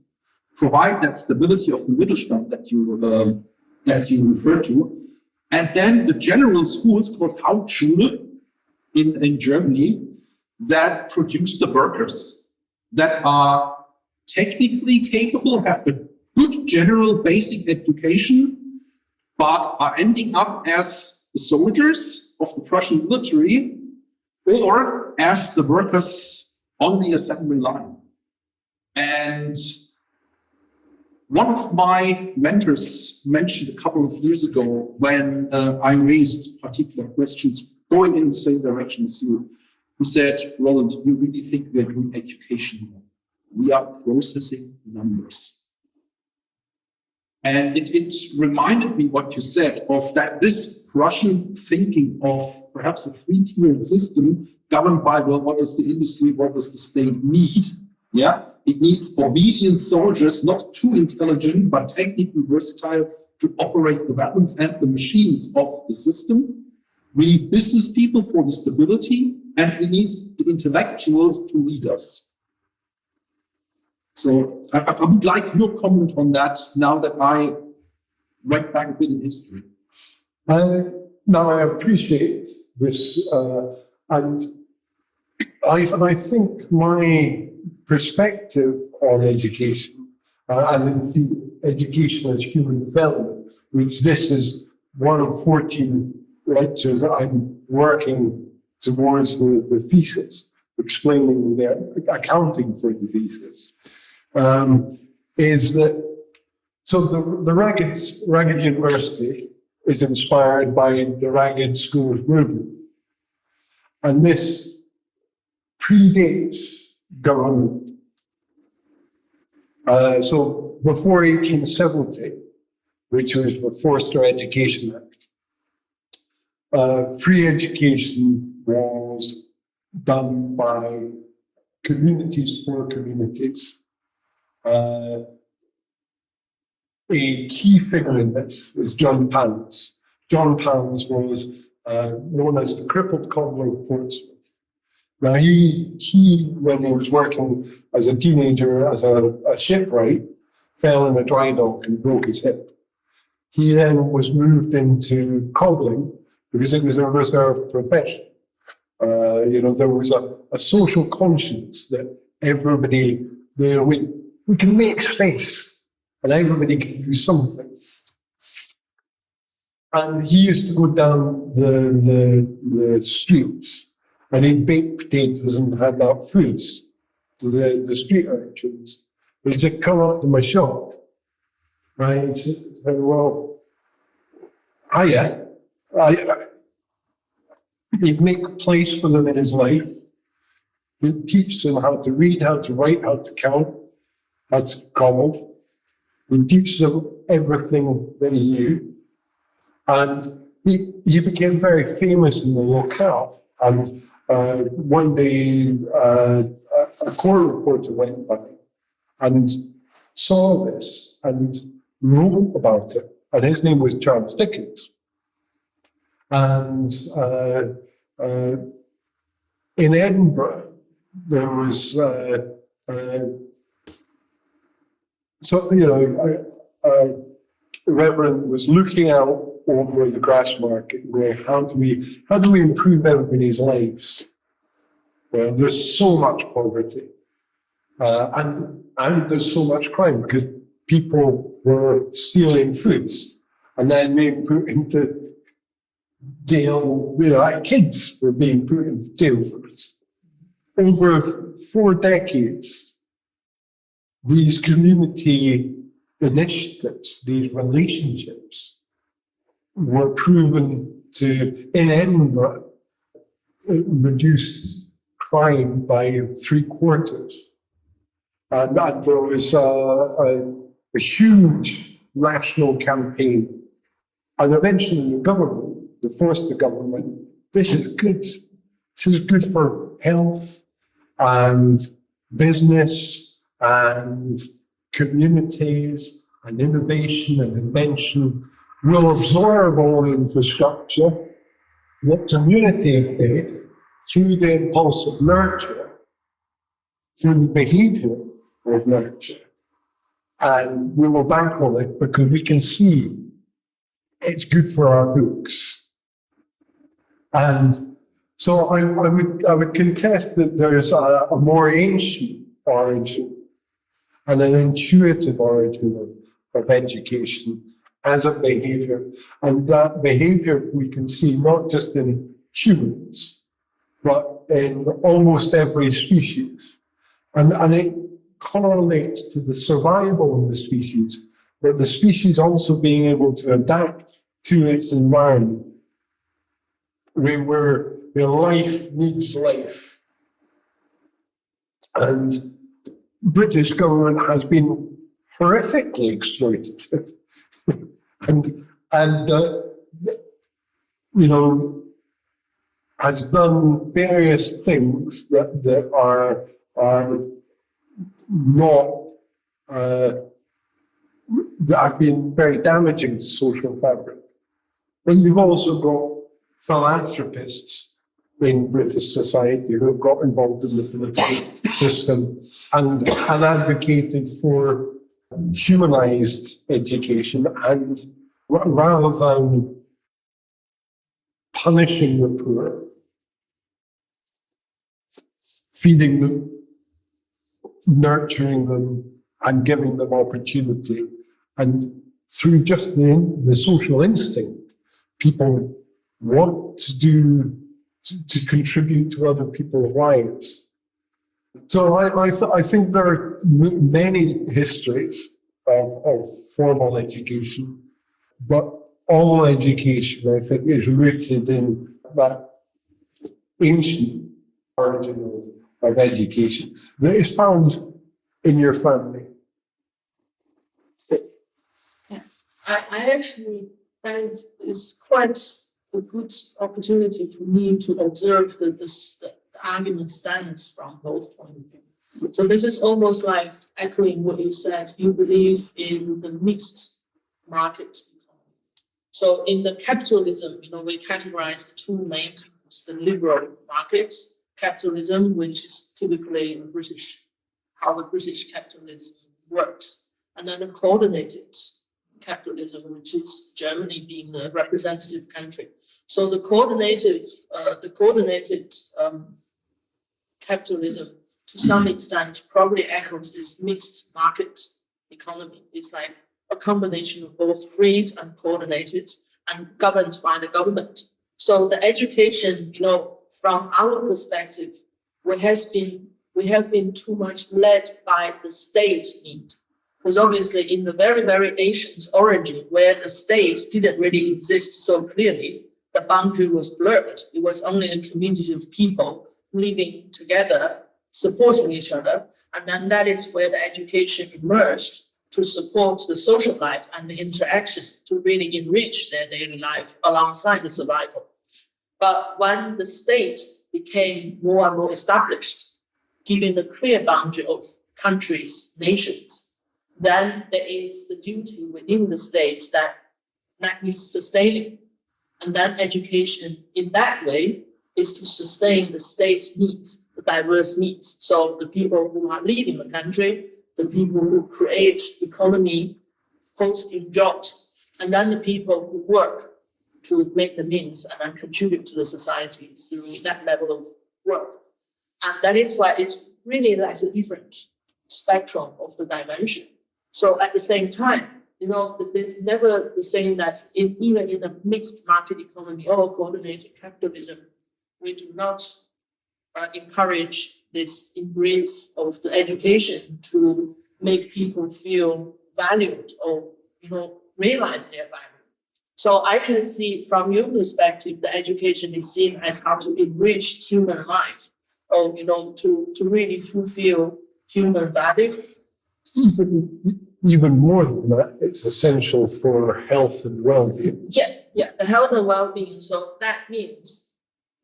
provide that stability of the Mittelstand that you refer to. And then the general schools called Hauptschule in Germany that produce the workers that are technically capable, have a good general basic education, but are ending up as the soldiers of the Prussian military or as the workers on the assembly line. And One of my mentors mentioned a couple of years ago when I raised particular questions going in the same direction as you. He said, Roland, you really think we are doing education wrong? We are processing numbers. And it reminded me what you said of that this Russian thinking of perhaps a three-tiered system governed by, well, what does the industry, what does the state need? Yeah, it needs obedient soldiers, not too intelligent, but technically versatile to operate the weapons and the machines of the system. We need business people for the stability, and we need the intellectuals to lead us. So I would like your comment on that now that I went back a bit in history. Now I appreciate this, and I think my perspective on education and education as human development, which this is one of 14 lectures that I'm working towards the thesis, explaining the accounting for the thesis, is that so the Ragged University is inspired by the Ragged Schools movement, and this predates government. So before 1870, which was the Forster Education Act, free education was done by communities for communities. A key figure in this is John Pans. John Pans was known as the crippled cobbler of Portsmouth. Now, he, when he was working as a teenager as a shipwright, fell in a dry dock and broke his hip. He then was moved into cobbling because it was a reserved profession. There was a social conscience that everybody, we can make space and everybody can do something. And he used to go down the streets and he'd bake potatoes and hand out foods to the street urchins. He said, come up to my shop, right? He said, well, hiya. He'd make a place for them in his life. He'd teach them how to read, how to write, how to count, how to cobble. He'd teach them everything that he knew. And he became very famous in the locale. And one day, a court reporter went by and saw this and wrote about it. And his name was Charles Dickens. And in Edinburgh, there was the Reverend was looking out over the grass market and going, how do we improve everybody's lives? Well, there's so much poverty. And there's so much crime because people were stealing foods and then being put into jail. Kids were being put into jail for over 4 decades. These community initiatives, these relationships were proven to, in Edinburgh, reduced crime by 3/4. And there was a huge national campaign. And eventually the government, the Forster government, this is good. This is good for health and business and communities and innovation and invention. We'll absorb all the infrastructure that community have made through the impulse of nurture, through the behavior of nurture. And we will bank on it because we can see it's good for our books. And so I would contest that there's a more ancient origin and an intuitive origin of education as a behavior. And that behavior we can see not just in humans, but in almost every species. And correlates to the survival of the species, but the species also being able to adapt to its environment, where life needs life. And British government has been horrifically exploitative, and you know, has done various things that are not that have been very damaging to social fabric. But you've also got philanthropists in British society who have got involved in the political system and advocated for humanized education, and rather than punishing the poor, feeding them, nurturing them, and giving them opportunity. And through just the social instinct, people want to contribute to other people's lives. So I think there are many histories of formal education, but all education, I think, is rooted in that ancient origin of education that is found in your family. Yeah. I actually, that is quite a good opportunity for me to observe the argument stands from both points of view. So this is almost like echoing what you said. You believe in the mixed market economy. So in the capitalism, we categorize the two main types: the liberal market capitalism, which is typically how the British capitalism works, and then the coordinated capitalism, which is Germany being the representative country. So the coordinated capitalism, to some extent, probably echoes this mixed market economy. It's like a combination of both freed and coordinated and governed by the government. So the education, from our perspective, we have been too much led by the state need. Because obviously in the very, very ancient origin, where the state didn't really exist so clearly, the boundary was blurred. It was only a community of people living together, supporting each other. And then that is where the education emerged to support the social life and the interaction to really enrich their daily life alongside the survival. But when the state became more and more established, giving the clear boundary of countries, nations, then there is the duty within the state that needs sustaining. And then education in that way is to sustain the state needs, the diverse needs. So the people who are leading the country, the people who create economy, posting jobs, and then the people who work to make the means and then contribute to the society through that level of work. And that is why it's really like a different spectrum of the dimension. So at the same time, there's never the saying that even in a mixed market economy or coordinated capitalism, we do not encourage this embrace of the education to make people feel valued or, realize their value. So I can see from your perspective, the education is seen as how to enrich human life or, to really fulfill human value. Even more than that, it's essential for health and well-being. Yeah, the health and well-being. So that means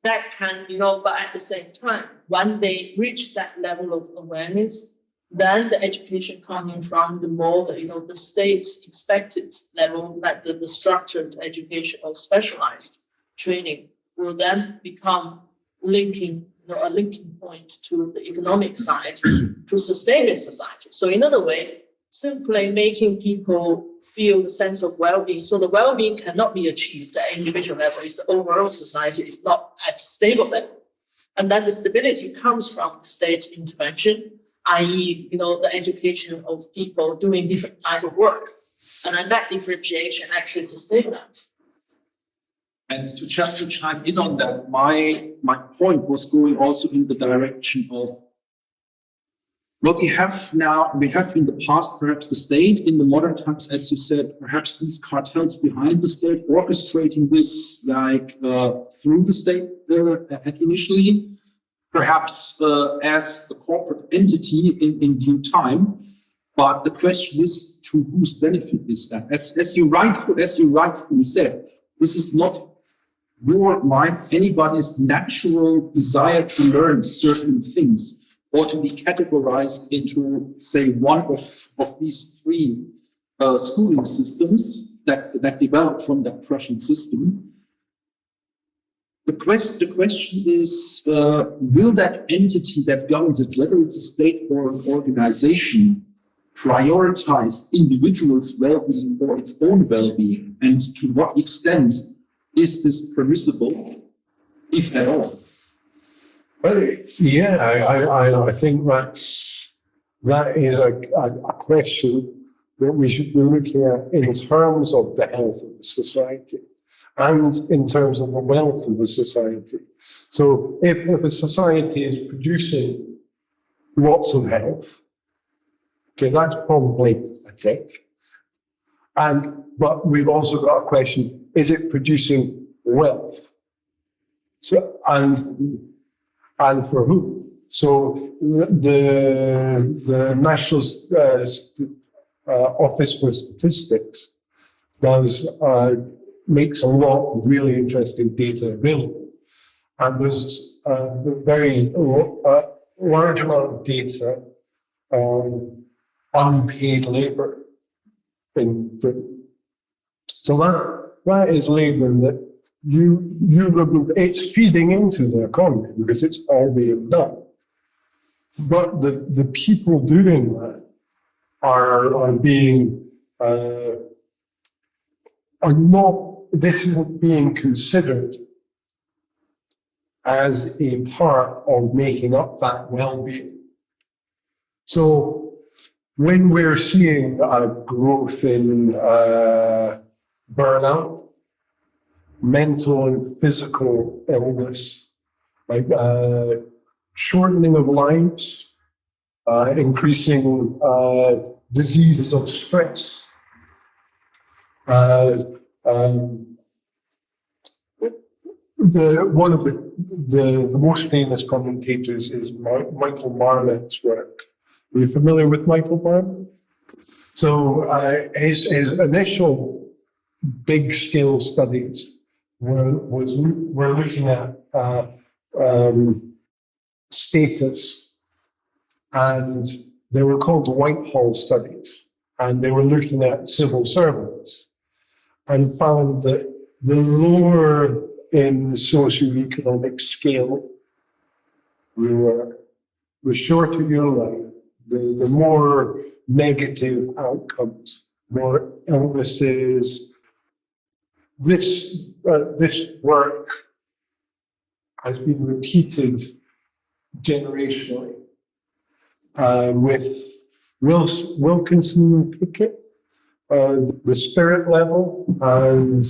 that can, but at the same time, when they reach that level of awareness, then the education coming from the more, the state expected level, like the structured education or specialized training, will then become a linking point to the economic side to sustain the society. So in other way, simply making people feel the sense of well-being. So the well-being cannot be achieved at individual level. It's the overall society is not at a stable level. And then the stability comes from the state intervention, i.e., the education of people doing different type of work. And then that differentiation actually sustains that. And to chime in on that, my point was going also in the direction of What we have in the past, perhaps the state, in the modern times, as you said, perhaps these cartels behind the state, orchestrating this through the state initially, perhaps as a corporate entity in due time. But the question is, to whose benefit is that? As you rightfully said, this is not your mind, anybody's natural desire to learn certain things or to be categorized into, say, one of these three schooling systems that developed from that Prussian system. The question is, will that entity that governs it, whether it's a state or an organization, prioritize individuals' well-being or its own well-being? And to what extent is this permissible, if at all? I think that is a question that we should be looking at in terms of the health of the society and in terms of the wealth of the society. So if a society is producing lots of health, okay, that's probably a tick. But we've also got a question, is it producing wealth? So, and for who? So the National Office for Statistics makes a lot of really interesting data available. And there's a very large amount of data on unpaid labour in Britain. So that is labour that you remove. It's feeding into the economy because it's all being done. But the people doing that are being this isn't being considered as a part of making up that well-being. So when we're seeing a growth in burnout, mental and physical illness, like shortening of lives, increasing diseases of stress, one of the most famous commentators is Michael Marmot's work. Are you familiar with Michael Marmot? So his initial big scale studies were looking at status, and they were called the Whitehall studies, and they were looking at civil servants and found that the lower in socioeconomic scale you were, the shorter your life, the more negative outcomes, more illnesses. This work has been repeated generationally with Wilkinson and Pickett, the spirit level, and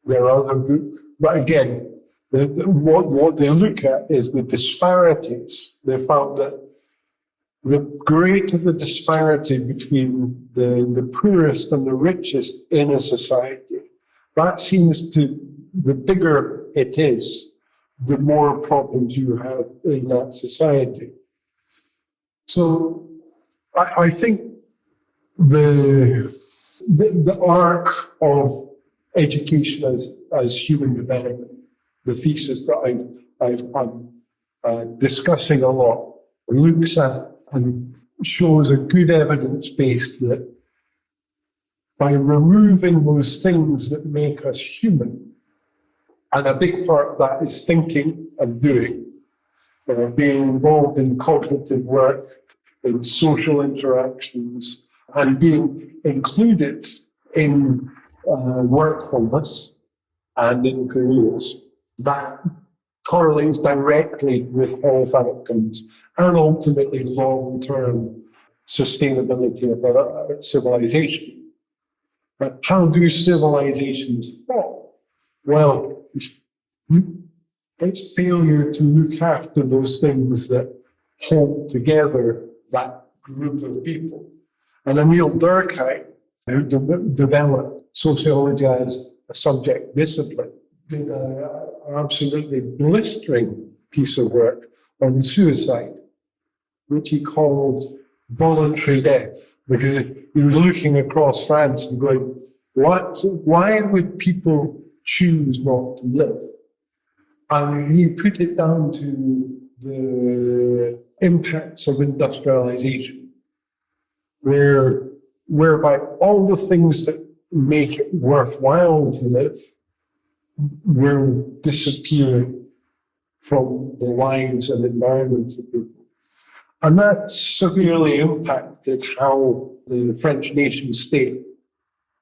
their other book. But again, what they look at is the disparities. They found that the greater the disparity between the poorest and the richest in a society, that seems to, the bigger it is, the more problems you have in that society. So I think the arc of education as human development, the thesis that I'm discussing a lot, looks at and shows a good evidence base that by removing those things that make us human, and a big part of that is thinking and doing, being involved in cognitive work, in social interactions, and being included in workfulness and in careers, that correlates directly with health outcomes and ultimately long-term sustainability of a civilization. But how do civilizations fall? Well, it's failure to look after those things that hold together that group of people. And Emil Durkheim, who developed sociology as a subject discipline, did an absolutely blistering piece of work on suicide, which he called voluntary death, because he was looking across France and going, why would people choose not to live? And he put it down to the impacts of industrialization, whereby all the things that make it worthwhile to live were disappearing from the lives and environments of people. And that severely impacted how the French nation state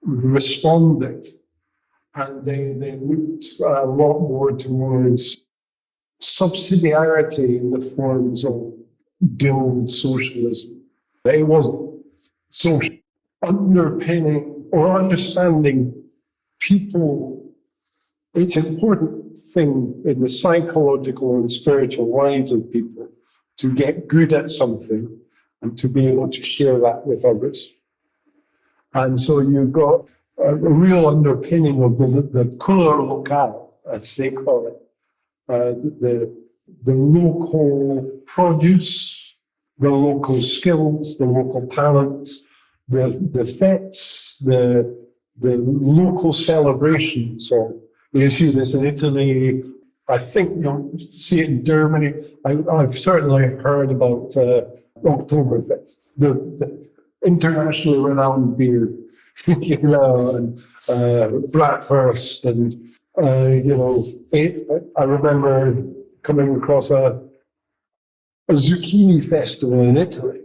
responded. And they looked a lot more towards subsidiarity in the forms of guild socialism. It wasn't social. Underpinning or understanding people, it's an important thing in the psychological and spiritual lives of people to get good at something and to be able to share that with others. And so you've got a real underpinning of the couleur locale, as they call it, the local produce, the local skills, the local talents, the fêtes, the local celebrations. So you see this in Italy. I think you'll see it in Germany. I've certainly heard about Oktoberfest, the internationally renowned beer, you know, and Bratwurst, and you know, I remember coming across a zucchini festival in Italy,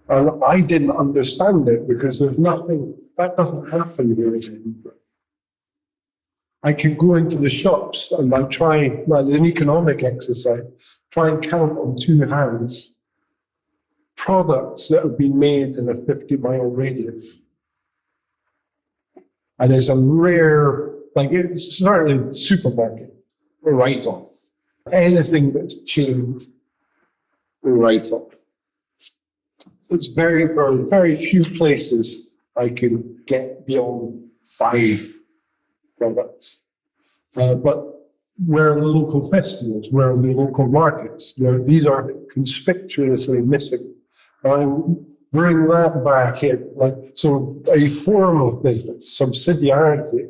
and I didn't understand it because there's nothing that doesn't happen here in Edinburgh. I can go into the shops and I try, as an economic exercise, try and count on two hands products that have been made in a 50-mile radius. And it's a rare, like it's certainly supermarket, write-off. Anything that's chained, write-off. There's very few places I can get beyond 5 products. But where are the local festivals? Where are the local markets? These are conspicuously missing. I bring that back in. So a form of business, subsidiarity,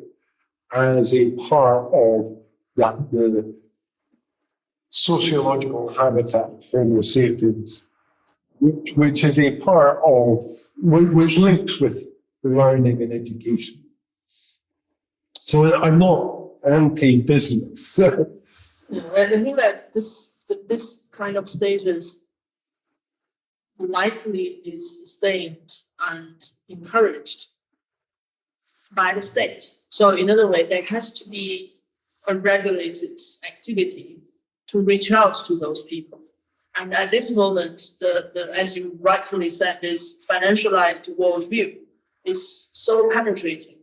as a part of that, the sociological habitat, Homo sapiens, which is a part of, which links with learning and education. So I'm not anti-business. Yeah, and I think that this kind of status likely is sustained and encouraged by the state. So in other words, there has to be a regulated activity to reach out to those people. And at this moment, the as you rightfully said, this financialized worldview is so penetrating,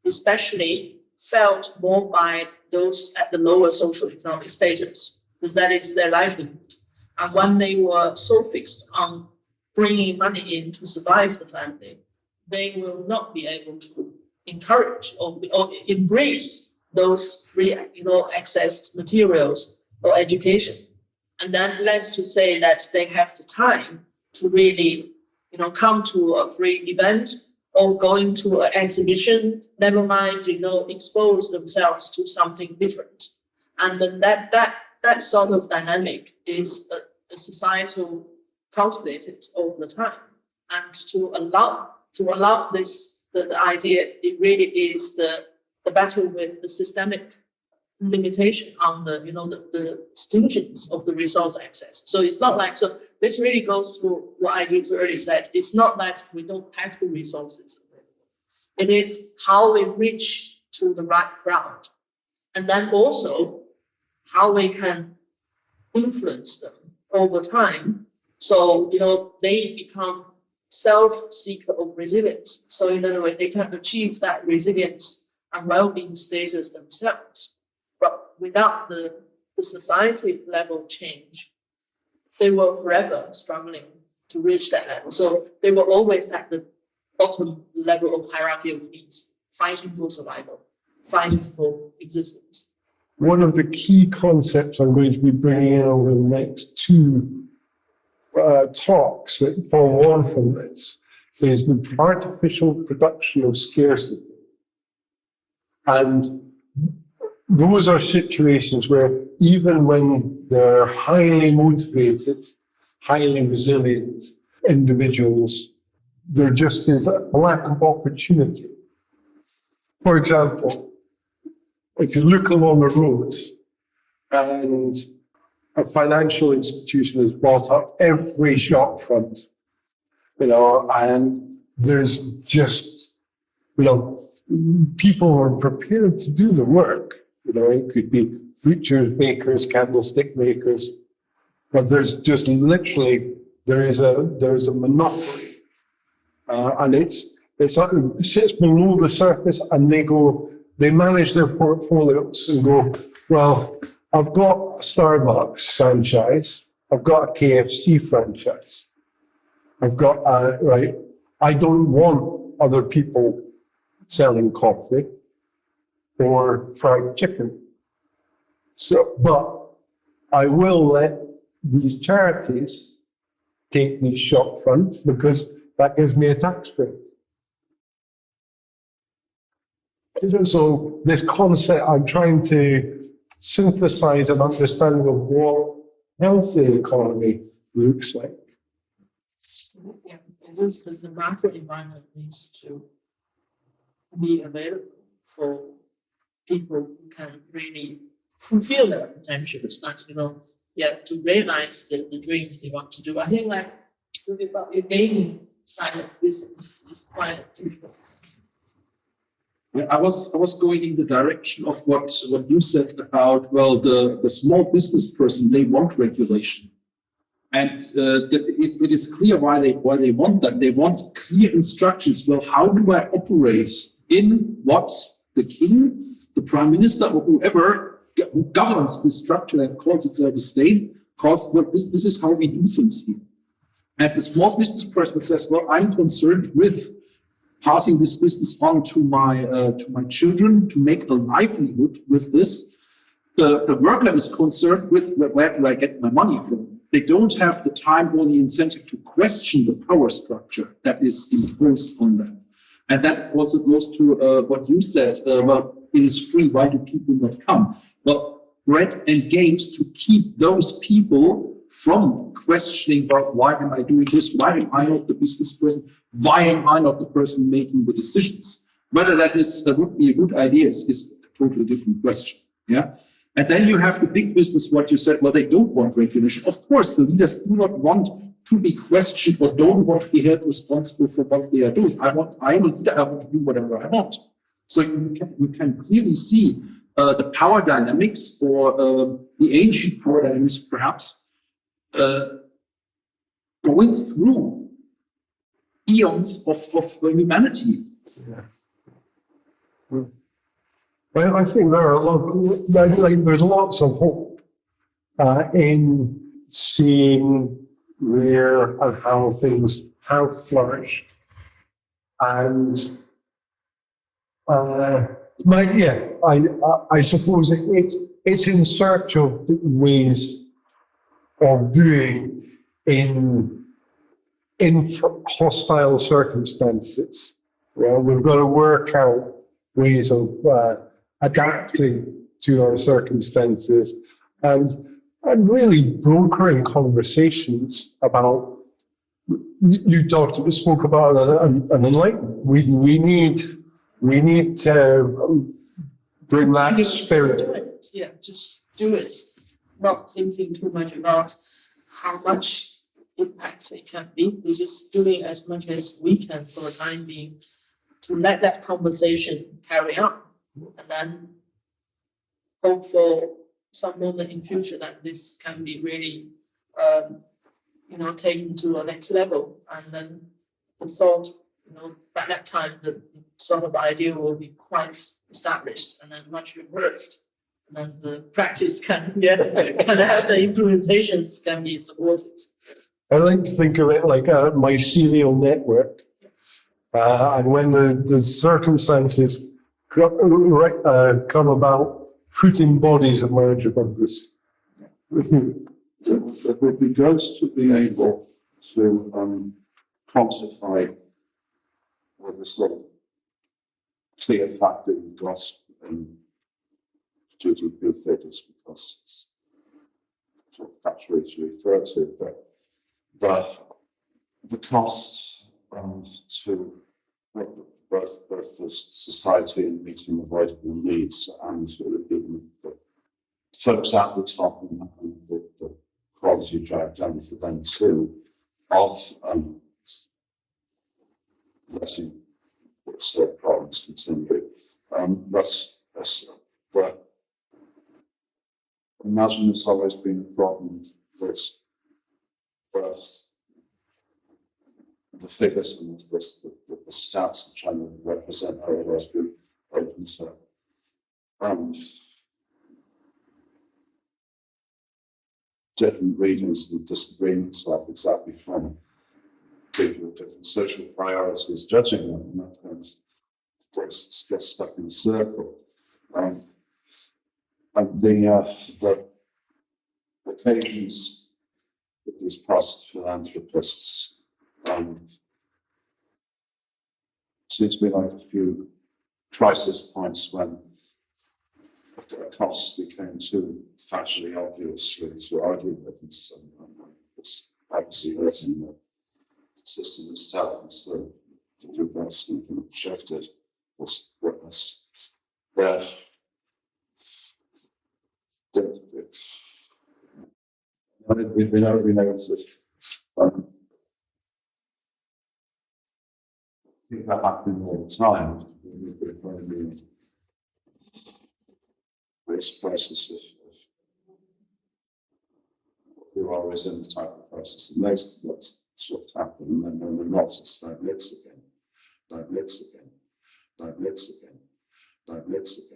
especially felt more by those at the lower social economic status, because that is their livelihood. And when they were so fixed on bringing money in to survive the family, they will not be able to encourage or embrace those free, accessed materials or education. And then less to say that they have the time to really, come to a free event or going to an exhibition, never mind, expose themselves to something different. And then that sort of dynamic is a societal cultivated over the time. And to allow this, the idea, it really is the battle with the systemic limitation on the stinginess of the resource access. So it's not like, so this really goes to what I just earlier said. It's not that we don't have the resources. It is how we reach to the right crowd. And then also how we can influence them over time. So, they become self-seeker of resilience. So in other words, they can achieve that resilience and well-being status themselves. But without the society level change, they were forever struggling to reach that level. So they were always at the bottom level of hierarchy of needs, fighting for survival, fighting for existence. One of the key concepts I'm going to be bringing in over the next two talks that follow on from this is the artificial production of scarcity. And those are situations where even when they're highly motivated, highly resilient individuals, there just is a lack of opportunity. For example, if you look along the road and a financial institution has bought up every shop front, and there's just, people are prepared to do the work. It could be butchers, bakers, candlestick makers, but there's just literally, there's a monopoly. And it sits below the surface, and they manage their portfolios and go, well, I've got a Starbucks franchise, I've got a KFC franchise, I've got, I don't want other people selling coffee or fried chicken. But I will let these charities take these shop fronts because that gives me a tax break. So this concept, I'm trying to synthesize an understanding of what healthy economy looks like. Yeah, it is the macro environment needs to be available for people who can really fulfill their potentials, to realize the dreams they want to do. I think the gaming side of business is quite difficult. I was going in the direction of what you said about, the small business person, they want regulation. And it is clear why they want that. They want clear instructions. Well, how do I operate in what the king, the prime minister, or whoever who governs this structure that calls itself a state, calls, well, this is how we do things here. And the small business person says, well, I'm concerned with passing this business on to my children to make a livelihood with this. The worker is concerned with where do I get my money from? They don't have the time or the incentive to question the power structure that is imposed on them. And that also goes to what you said. Well, it is free. Why do people not come? Well, bread and games to keep those people from questioning about why am I doing this? Why am I not the business person? Why am I not the person making the decisions? Whether that would be a good idea is a totally different question. Yeah. And then you have the big business, what you said, well, they don't want regulation. Of course, the leaders do not want to be questioned or don't want to be held responsible for what they are doing. I'm a leader, I want to do whatever I want. So you can clearly see the power dynamics or the ancient power dynamics, perhaps, going through eons of humanity. Yeah. Well, I think there are there's lots of hope in seeing where and how things have flourished. And I suppose it's in search of ways of doing in hostile circumstances. Well, we've got to work out ways of adapting to our circumstances and really brokering conversations about. You spoke about an enlightenment. We need to bring that spirit. Just do it. Not thinking too much about how much impact it can be. We're just doing as much as we can for the time being to let that conversation carry on, and then hope for some moment in future that this can be really, taken to a next level, and then the thought, by that time, the sort of idea will be quite established and then much reversed. and the practice can have the implementations can be supported. I like to think of it like a mycelial network. And when the circumstances come about, fruiting bodies emerge above this. It would be good to be able to quantify with a sort of clear fact that you've got GDP figures, because it's sort of factually to refer to that the costs to both the society in meeting avoidable needs and even the folks at the top and the quality drive down for them too of letting state problems continue. But imagine it's always been a problem that the figures and the stats I'm trying to represent are always been open to different readings and disagreements of exactly from people with different social priorities judging them, and that kind of gets stuck in a circle. And the occasions with these past philanthropists seem to be like a few crisis points when a cost became too factually obvious to argue with, and it's obviously hurting the system itself, and so to do that and shifted this witness there. We know that that happening all the time. We're going to be this process of we're always in the type of process, and that's what's happened, and then we're not, it's like let's again, like let's again, like let's again, like let's again.